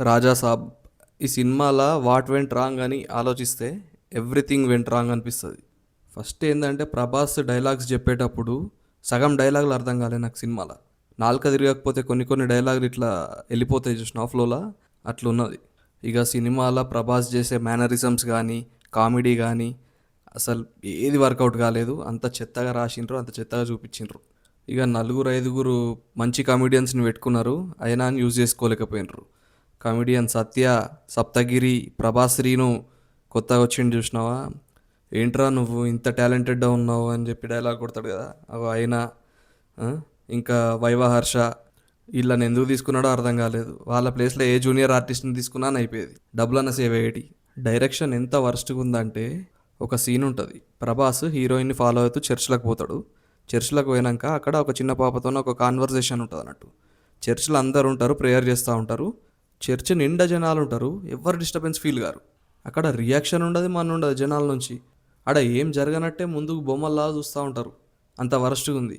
రాజా సాబ్ ఈ సినిమాలో what went wrong అని ఆలోచిస్తే ఎవ్రీథింగ్ వెంట్ రాంగ్ అనిపిస్తుంది. ఫస్ట్ ఏంటంటే ప్రభాస్ డైలాగ్స్ చెప్పేటప్పుడు సగం డైలాగులు అర్థం కాలే నాకు సినిమాలో. నాలుక తిరగకపోతే కొన్ని కొన్ని డైలాగులు ఇట్లా వెళ్ళిపోతాయి చూసిన ఫ్లోలా, అట్లా ఉన్నది. ఇక సినిమాలో ప్రభాస్ చేసే మేనరిజమ్స్ కానీ కామెడీ కానీ అసలు ఏది వర్కౌట్ కాలేదు. అంత చెత్తగా రాసిండ్రు, అంత చెత్తగా చూపించిండ్రు. ఇక నలుగురు ఐదుగురు మంచి కామెడియన్స్ని పెట్టుకున్నారు, అయినా అని యూజ్ చేసుకోలేకపోయినరు. కామెడియన్ సత్య, సప్తగిరి, ప్రభాస్ శ్రీను కొత్తగా వచ్చిండు చూసినావా, ఏంట్రా నువ్వు ఇంత టాలెంటెడ్గా ఉన్నావు అని చెప్పి డైలాగ్ కొడతాడు కదా, అవి అయినా. ఆ, ఇంకా వైవహర్ష వీళ్ళని ఎందుకు తీసుకున్నాడో అర్థం కాలేదు. వాళ్ళ ప్లేస్లో ఏ జూనియర్ ఆర్టిస్ట్ని తీసుకున్నా అని అయిపోయేది, డబ్బులన్న సేవ్ అయ్యేటి. డైరెక్షన్ ఎంత వరస్ట్గా ఉందంటే, ఒక సీన్ ఉంటుంది, ప్రభాస్ హీరోయిన్ని ఫాలో అవుతూ చర్చ్లకు పోతాడు. చర్చ్లకు పోయినాక అక్కడ ఒక చిన్న పాపతో ఒక కాన్వర్జేషన్ ఉంటుంది అన్నట్టు. చర్చ్లో అందరు ఉంటారు, ప్రేయర్ చేస్తూ ఉంటారు. చర్చ్ నిండా జనాలు ఉంటారు, ఎవరు డిస్టర్బెన్స్ ఫీల్ గారు. అక్కడ రియాక్షన్ ఉండదు, మన ఉండదు జనాల నుంచి. ఆడ ఏం జరగనట్టే ముందుకు బొమ్మల్లా చూస్తూ ఉంటారు. అంత వరస్ట్గా ఉంది.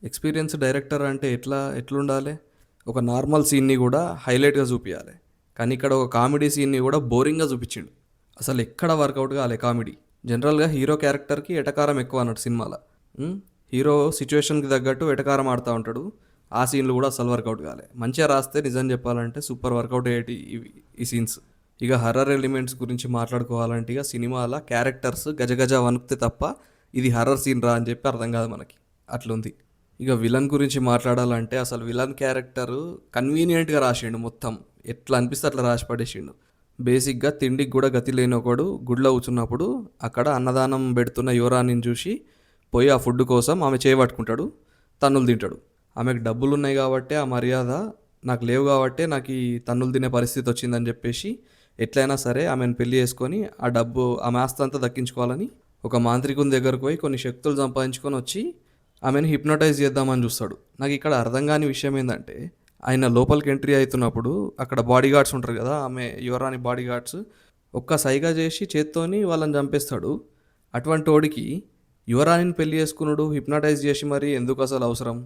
ఎక్స్పీరియన్స్ డైరెక్టర్ అంటే ఎట్లుండాలి, ఒక నార్మల్ సీన్ని కూడా హైలైట్గా చూపించాలి. కానీ ఇక్కడ ఒక కామెడీ సీన్ని కూడా బోరింగ్గా చూపించిండు. అసలు ఎక్కడ వర్కౌట్ కాలే కామెడీ. జనరల్గా హీరో క్యారెక్టర్కి ఎటకారం ఎక్కువ అన్నట్టు సినిమాలో. హీరో సిచ్యువేషన్కి తగ్గట్టు ఎటకారం ఆడుతూ ఉంటాడు. ఆ సీన్లు కూడా అసలు వర్కౌట్ కాలే. మంచిగా రాస్తే నిజం చెప్పాలంటే సూపర్ వర్కౌట్ అయ్యేటి ఈ సీన్స్. ఇక హర్రర్ ఎలిమెంట్స్ గురించి మాట్లాడుకోవాలంటే ఇక సినిమాలో క్యారెక్టర్స్ గజగజ వణుకుతే తప్ప ఇది హర్రర్ సీన్ రా అని చెప్పి అర్థం కాదు మనకి, అట్లుంది. ఇక విలన్ గురించి మాట్లాడాలంటే అసలు విలన్ క్యారెక్టర్ కన్వీనియంట్గా రాసిండు మొత్తం. ఎట్లా అనిపిస్తే అట్లా రాసి పడేసిండు. బేసిక్గా తిండికి కూడా గతి లేని ఒకడు గుడిలో కూర్చున్నప్పుడు అక్కడ అన్నదానం పెడుతున్న యువరాణిని చూసి పోయి ఆ ఫుడ్ కోసం ఆమె చేయబట్టుకుంటాడు, తన్నులు తింటాడు. ఆమెకు డబ్బులు ఉన్నాయి కాబట్టి ఆ మర్యాద, నాకు లేవు కాబట్టి నాకు ఈ తన్నులు తినే పరిస్థితి వచ్చిందని చెప్పేసి ఎట్లయినా సరే ఆమెను పెళ్లి చేసుకొని ఆ డబ్బు ఆమె ఆస్తి అంతా దక్కించుకోవాలని ఒక మాంత్రికుని దగ్గరకు పోయి కొన్ని శక్తులు సంపాదించుకొని వచ్చి ఆమెను హిప్నటైజ్ చేద్దామని చూస్తాడు. నాకు ఇక్కడ అర్థం కాని విషయం ఏంటంటే, ఆయన లోపలికి ఎంట్రీ అవుతున్నప్పుడు అక్కడ బాడీ గార్డ్స్ ఉంటారు కదా, ఆమె యువరాని బాడీ గార్డ్స్ ఒక్క సైగా చేసి చేత్తోని వాళ్ళని చంపేస్తాడు. అటువంటి వాడికి యువరాణిని పెళ్లి చేసుకున్నాడు హిప్నటైజ్ చేసి, మరి ఎందుకు అసలు అవసరం?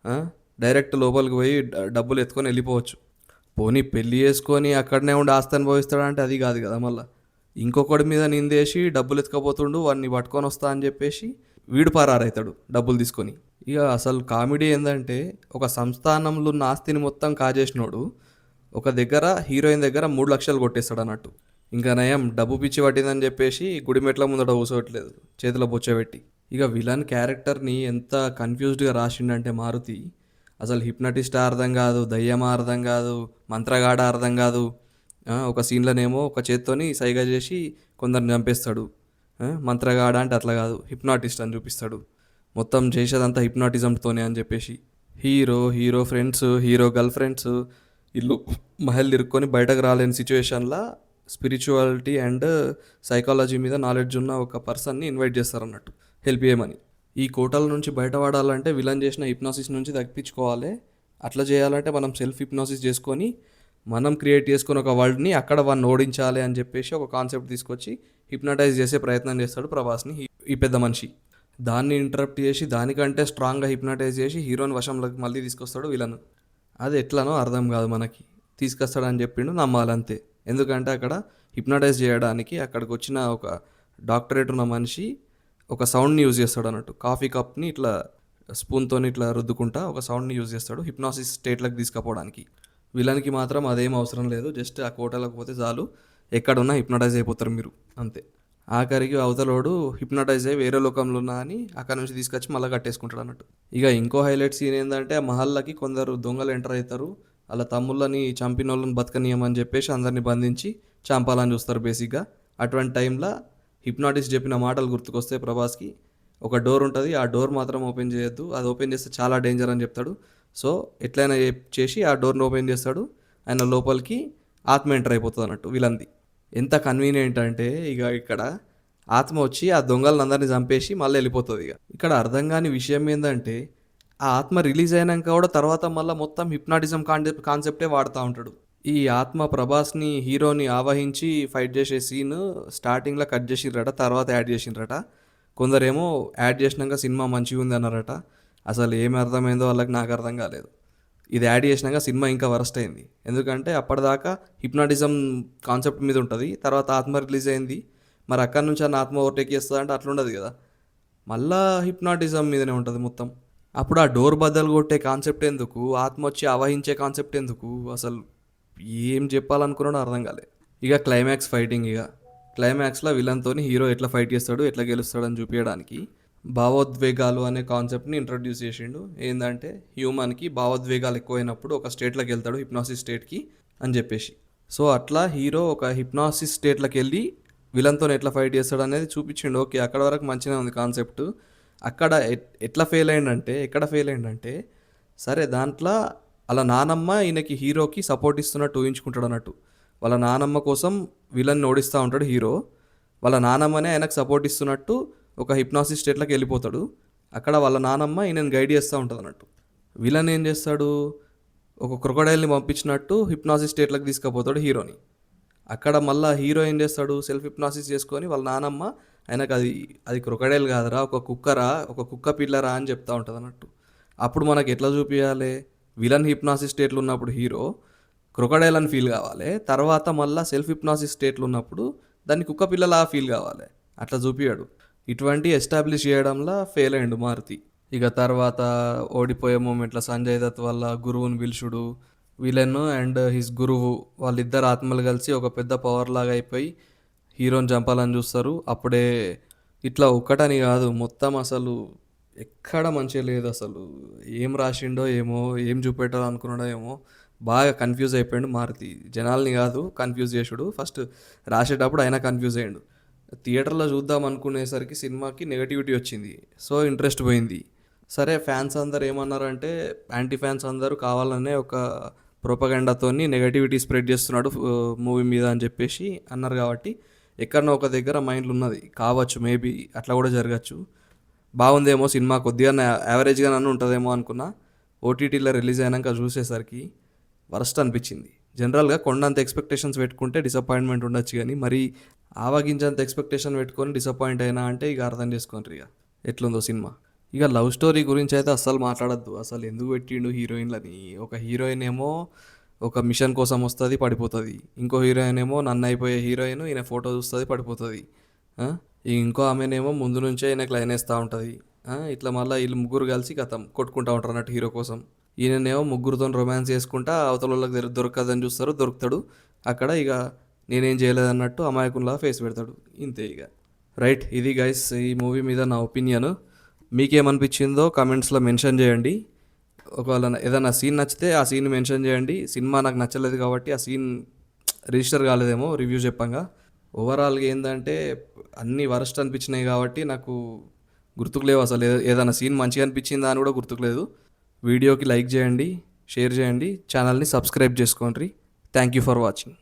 ఆ? డైరెక్ట్ లోపలికి పోయి డబ్బులు ఎత్తుకొని వెళ్ళిపోవచ్చు. పోనీ పెళ్లి చేసుకొని అక్కడనే ఉండి ఆస్తి అనుభవిస్తాడంటే అది కాదు కదా. మళ్ళీ ఇంకొకటి మీద నిందేసి డబ్బులు ఎత్తుకపోతుండు, వాడిని పట్టుకొని వస్తా అని చెప్పేసి వీడు పరారవుతాడు డబ్బులు తీసుకొని. ఇక అసలు కామెడీ ఏంటంటే, ఒక సంస్థానంలో ఉన్న ఆస్తిని మొత్తం కాజేసినోడు ఒక దగ్గర హీరోయిన్ దగ్గర 3 లక్షలు కొట్టేస్తాడు అన్నట్టు. ఇంకా నయం డబ్బు పిచ్చి పట్టిందని చెప్పేసి గుడిమెట్ల ముందట కూర్చోవట్లేదు, చేతిలో బొచ్చబెట్టి. ఇక విలన్ క్యారెక్టర్ని ఎంత కన్ఫ్యూజ్డ్గా రాసిండంటే మారుతి, అసలు హిప్నటిస్ట్ అర్థం కాదు, దయ్యమా అర్థం కాదు, మంత్రగాడ అర్థం కాదు. ఒక సీన్లోనేమో ఒక చేత్తోని సైగా చేసి కొందరిని చంపేస్తాడు. మంత్రగాడ అంటే అట్లా కాదు, హిప్నాటిస్ట్ అని చూపిస్తాడు. మొత్తం చేసేదంతా హిప్నాటిజంతోనే అని చెప్పేసి. Hero friends, hero girl friends ఇల్లు మహల్ ఇరుక్కొని బయటకు రాలేని సిచ్యువేషన్లో స్పిరిచువాలిటీ అండ్ సైకాలజీ మీద నాలెడ్జ్ ఉన్న ఒక పర్సన్ని ఇన్వైట్ చేస్తారన్నట్టు హెల్ప్ చేయమని. ఈ కోటల నుంచి బయటపడాలంటే విలన్ చేసిన హిప్నాసిస్ నుంచి తప్పించుకోవాలి. అట్లా చేయాలంటే మనం సెల్ఫ్ హిప్నాసిస్ చేసుకొని మనం క్రియేట్ చేసుకుని ఒక వరల్డ్ని అక్కడ వాడిని ఓడించాలి అని చెప్పేసి ఒక కాన్సెప్ట్ తీసుకొచ్చి హిప్నటైజ్ చేసే ప్రయత్నం చేస్తాడు ప్రభాస్ని ఈ పెద్ద మనిషి. దాన్ని ఇంటరప్ట్ చేసి దానికంటే స్ట్రాంగ్గా హిప్నటైజ్ చేసి హీరోని వశంలోకి మళ్ళీ తీసుకొస్తాడు విలన్. అది ఎట్లనో అర్థం కాదు మనకి, తీసుకొస్తాడని చెప్పిండు నమ్మాలంతే. ఎందుకంటే అక్కడ హిప్నటైజ్ చేయడానికి అక్కడికి వచ్చిన ఒక డాక్టరేట్ ఉన్న మనిషి ఒక సౌండ్ని యూజ్ చేస్తాడు అన్నట్టు. కాఫీ కప్ని ఇట్లా స్పూన్తో ఇట్లా రుద్దుకుంటా ఒక సౌండ్ని యూజ్ చేస్తాడు హిప్నాసిస్ స్టేట్లకు తీసుకుపోవడానికి. విలన్కి మాత్రం అదేం అవసరం లేదు, జస్ట్ ఆ కోటలకు పోతే చాలు, ఎక్కడున్నా హిప్నటైజ్ అయిపోతారు మీరు, అంతే. ఆఖరికి అవతలోడు హిప్నటైజ్ అయ్యి వేరే లోకంలో ఉన్నా అని అక్కడ నుంచి తీసుకొచ్చి మళ్ళీ కట్టేసుకుంటాడు అన్నట్టు. ఇక ఇంకో హైలైట్ సీన్ ఏంటంటే, ఆ మహల్కి కొందరు దొంగలు ఎంటర్ అవుతారు. అలా తమ్ముళ్ళని చంపిన వాళ్ళని బతకనీయమని చెప్పేసి అందరినీ బంధించి చంపాలని చూస్తారు బేసిక్గా. అటువంటి టైంలో హిప్నాటిస్ట్ చెప్పిన మాటలు గుర్తుకొస్తే ప్రభాస్కి, ఒక డోర్ ఉంటుంది, ఆ డోర్ మాత్రం ఓపెన్ చేయొద్దు, అది ఓపెన్ చేస్తే చాలా డేంజర్ అని చెప్తాడు. సో ఎట్లయినా చేసి ఆ డోర్ని ఓపెన్ చేస్తాడు. ఆయన లోపలికి ఆత్మ ఎంటర్ అయిపోతుంది అన్నట్టు విలంది. ఎంత కన్వీనియంట్ అంటే, ఇక ఇక్కడ ఆత్మ వచ్చి ఆ దొంగలను అందరినీ చంపేసి మళ్ళీ వెళ్ళిపోతుంది. ఇక ఇక్కడ అర్థం కాని విషయం ఏంటంటే, ఆ ఆత్మ రిలీజ్ అయినాక కూడా తర్వాత మళ్ళీ మొత్తం హిప్నాటిజం కాన్సెప్టే వాడుతూ ఉంటాడు. ఈ ఆత్మ ప్రభాస్ని హీరోని ఆవహించి ఫైట్ చేసే సీన్ స్టార్టింగ్లో కట్ చేసిండ్రట, తర్వాత యాడ్ చేసిండ్రట. కొందరేమో యాడ్ చేసినాక సినిమా మంచిగా ఉంది అన్నారట. అసలు ఏమి అర్థమైందో వాళ్ళకి, నాకు అర్థం కాలేదు. ఇది యాడ్ చేసినాక సినిమా ఇంకా వరస్ట్ అయింది. ఎందుకంటే అప్పటిదాకా హిప్నాటిజం కాన్సెప్ట్ మీద ఉంటుంది, తర్వాత ఆత్మ రిలీజ్ అయింది. మరి అక్కడి నుంచి అన్న ఆత్మ ఓవర్టేక్ చేస్తుంది అంటే అట్లుండదు కదా, మళ్ళా హిప్నాటిజం మీదనే ఉంటుంది మొత్తం. అప్పుడు ఆ డోర్ బద్దలు కొట్టే కాన్సెప్ట్ ఎందుకు, ఆత్మ వచ్చి ఆవహించే కాన్సెప్ట్ ఎందుకు, అసలు ఏం చెప్పాలనుకున్నాడో అర్థం కాలే. ఇక క్లైమాక్స్ ఫైటింగ్, ఇక క్లైమాక్స్లో విలన్తో హీరో ఎట్లా ఫైట్ చేస్తాడు, ఎట్లా గెలుస్తాడని చూపించడానికి భావోద్వేగాలు అనే కాన్సెప్ట్ని ఇంట్రడ్యూస్ చేసిండు. ఏంటంటే హ్యూమన్కి భావోద్వేగాలు ఎక్కువైనప్పుడు ఒక స్టేట్లోకి వెళ్తాడు, హిప్నాసిస్ స్టేట్కి అని చెప్పేసి. సో అట్లా హీరో ఒక హిప్నాసిస్ స్టేట్లోకి వెళ్ళి విలన్తో ఎట్లా ఫైట్ చేస్తాడు అనేది చూపించిండు. ఓకే, అక్కడ వరకు మంచిగా ఉంది కాన్సెప్ట్. అక్కడ ఎట్లా ఫెయిల్ అయిందంటే, ఎక్కడ ఫెయిల్ అయిందంటే, సరే దాంట్లో అలా నానమ్మ ఈయనకి హీరోకి సపోర్ట్ ఇస్తున్నట్టు ఊహించుకుంటాడు అన్నట్టు. వాళ్ళ నానమ్మ కోసం విలన్ని ఓడిస్తూ ఉంటాడు హీరో, వాళ్ళ నానమ్మనే ఆయనకు సపోర్ట్ ఇస్తున్నట్టు ఒక హిప్నాసిస్ స్టేట్లోకి వెళ్ళిపోతాడు. అక్కడ వాళ్ళ నానమ్మ ఈయనని గైడ్ చేస్తూ ఉంటుంది అన్నట్టు. విలన్ ఏం చేస్తాడు, ఒక క్రొకడైల్ని పంపించినట్టు హిప్నాసిస్ స్టేట్లోకి తీసుకుపోతాడు హీరోని. అక్కడ మళ్ళీ హీరో ఏం చేస్తాడు, సెల్ఫ్ హిప్నాసిస్ చేసుకొని వాళ్ళ నానమ్మ ఆయనకు అది అది క్రొకడైల్ కాదురా, ఒక కుక్కరా, ఒక కుక్క పిల్లరా అని చెప్తా ఉంటుంది అన్నట్టు. అప్పుడు మనకి ఎట్లా చూపించాలి, విలన్ హిప్నాసిస్ స్టేట్లో ఉన్నప్పుడు హీరో క్రొకడైల్ అని ఫీల్ కావాలి, తర్వాత మళ్ళీ సెల్ఫ్ హిప్నాసిస్ స్టేట్లో ఉన్నప్పుడు దాన్ని కుక్క పిల్లలా ఫీల్ కావాలి. అట్లా చూపించాడు. ఇటువంటి ఎస్టాబ్లిష్ చేయడంలో ఫెయిల్ అయ్యిండు మారుతి. ఇక తర్వాత ఓడిపోయే మూమెంట్లో సంజయ్ దత్ వల్ల గురువుని పిలుచుడు, విలన్ అండ్ హిస్ గురువు వాళ్ళిద్దరు ఆత్మలు కలిసి ఒక పెద్ద పవర్ లాగా అయిపోయి హీరోని చంపాలని చూస్తారు. అప్పుడే ఇట్లా ఒక్కటని కాదు, మొత్తం అసలు ఎక్కడ మంచిగా లేదు. అసలు ఏం రాసిండో ఏమో, ఏం చూపెట్టాలనుకున్నాడో ఏమో, బాగా కన్ఫ్యూజ్ అయిపోయాడు మారుతి. జనాల్ని కాదు కన్ఫ్యూజ్ చేసుడు, ఫస్ట్ రాసేటప్పుడు అయినా కన్ఫ్యూజ్ అయ్యాడు. థియేటర్లో చూద్దాం అనుకునేసరికి సినిమాకి నెగటివిటీ వచ్చింది, సో ఇంట్రెస్ట్ పోయింది. సరే ఫ్యాన్స్ అందరు ఏమన్నారంటే, యాంటీ ఫ్యాన్స్ అందరూ కావాలనే ఒక ప్రొపగండాతోని నెగటివిటీ స్ప్రెడ్ చేస్తున్నాడు మూవీ మీద అని చెప్పేసి అన్నారు. కాబట్టి ఎక్కడనో ఒక దగ్గర మైండ్లో ఉన్నది కావచ్చు, మేబీ అట్లా కూడా జరగచ్చు. బాగుందేమో సినిమా, కొద్దిగా యావరేజ్గా నన్ను ఉంటుందేమో అనుకున్నా. ఓటీటీలో రిలీజ్ అయినాక చూసేసరికి వరస్ట్ అనిపించింది. జనరల్గా కొండంత ఎక్స్పెక్టేషన్స్ పెట్టుకుంటే డిసప్పాయింట్మెంట్ ఉండొచ్చు, కానీ మరి ఆవగించంత ఎక్స్పెక్టేషన్ పెట్టుకొని డిసప్పాయింట్ అయినా అంటే ఇక అర్థం చేసుకోండి ఇక ఎట్లుందో సినిమా. ఇక లవ్ స్టోరీ గురించి అయితే అస్సలు మాట్లాడద్దు. అసలు ఎందుకు పెట్టిండు హీరోయిన్లని. ఒక హీరోయిన్ ఏమో ఒక మిషన్ కోసం వస్తుంది, పడిపోతుంది. ఇంకో హీరోయిన్ ఏమో నన్ను అయిపోయే హీరోయిన్, ఈయన ఫోటో చూస్తుంది, పడిపోతుంది. ఇంకో ఆమెనేమో ముందు నుంచే ఈయనకు లైన్ వేస్తూ ఉంటుంది. ఇట్లా మళ్ళీ వీళ్ళు ముగ్గురు కలిసి కథం కొట్టుకుంటూ ఉంటారు అన్నట్టు హీరో కోసం. ఈయననేమో ముగ్గురుతో రొమాన్స్ చేసుకుంటా అవతల వాళ్ళకి దొరకదని చూస్తారు, దొరుకుతాడు. అక్కడ ఇక నేనేం చేయలేదన్నట్టు అమాయకుల్లా ఫేస్ పెడతాడు. ఇంతే ఇక. రైట్, ఇది గైస్ ఈ మూవీ మీద నా ఒపీనియన్. మీకేమనిపించిందో కమెంట్స్లో మెన్షన్ చేయండి. ఒకవేళ ఏదైనా సీన్ నచ్చితే ఆ సీన్ మెన్షన్ చేయండి. సినిమా నాకు నచ్చలేదు కాబట్టి ఆ సీన్ రిజిస్టర్ కాలేదేమో రివ్యూ చెప్పంగా. ఓవరాల్గా ఏంటంటే అన్నీ వరస్ట్ అనిపించినాయి కాబట్టి నాకు గుర్తుకు లేవు. అసలు ఏదైనా సీన్ మంచిగా అనిపించిందా అని కూడా గుర్తుకు లేదు. వీడియోకి లైక్ చేయండి, షేర్ చేయండి, ఛానల్ని సబ్స్క్రైబ్ చేసుకోండి. Thank you for watching.